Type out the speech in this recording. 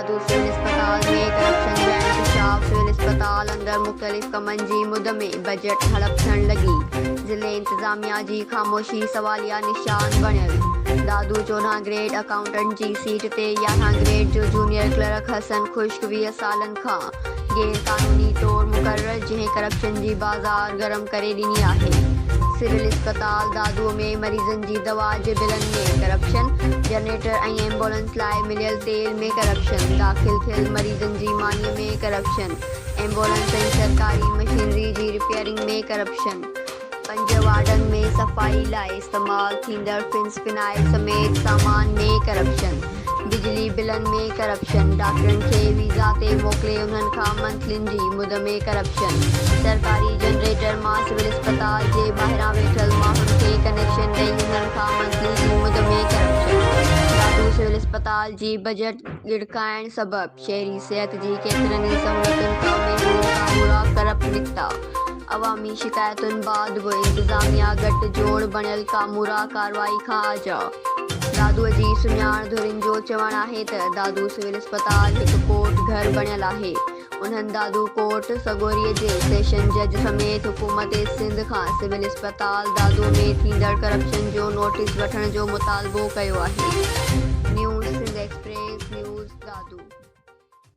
दादू civil अस्पताल में corruption जा इंकशाफ। सिविल अस्पताल अंदर मुख्तलिफ कमनि जी मुद में बजट हड़प थियण लगी। ज़िले इंतज़ामिया जी ख़ामोशी सवालिया निशान बणियल। दादू 14 ग्रेड अकाउंटेंट जी सीट ते 11 ग्रेड जो जूनियर क्लर्क हसन खुश्क 20 सालन खां गैर कानूनी तौर मुक़र्रर जंहिं करप्शन जी बाज़ार गरम करे ॾिनी आहे। सिविल अस्पताल दादू में मरीज़न जी दवा जे बिलन में करप्शन। जनरेटर ऐं एम्बुलेंस लाइ मिलियल तेल में करप्शन। दाख़िल थियल मरीज़न जी मानी में करप्शन। एम्बुलेंस ऐं सरकारी मशीनरी जी रिपेयरिंग में करप्शन। 5 वार्डन में सफ़ाई लाइ इस्तेमाल थींदड़ फिनाइल समेत सामान में करप्शन। बिजली बिलन में करप्शन। डॉक्टरनि खे वीज़ा ते मोकिले उन्हनि खां मंथलियुनि जी मुद में करप्शन। सरकारी जनरेटर मां सिविल अस्पताल जे ॿाहिरां वेठल माण्हुनि खे कनेक्शन ॾेई उन्हनि खां मंथली जी मुद में करप्शन। दादू सिविल अस्पताल जी बजट गिड़काइण सबबि शहरी सिहत जी केतिरनि ई सहूलियतुनि खां महबूरा करप निकिता। अवामी शिकायतुनि बादि बि इंतज़ामिया घटि जोड़ बणियल कामूरा कार्रवाई खां आजा। दादूअ जी सुञाण धुरिन जो चवणु आहे त दादू सिविल अस्पताल हिकु कोर्ट घर बणियल आहे। उन्हनि दादू कोर्ट सगोरीअ जे सेशन जज समेत हुकूमत सिंध खां सिविल अस्पताल दादू में थींदड़ करप्शन जो नोटिस वठण जो मुतालबो कयो आहे।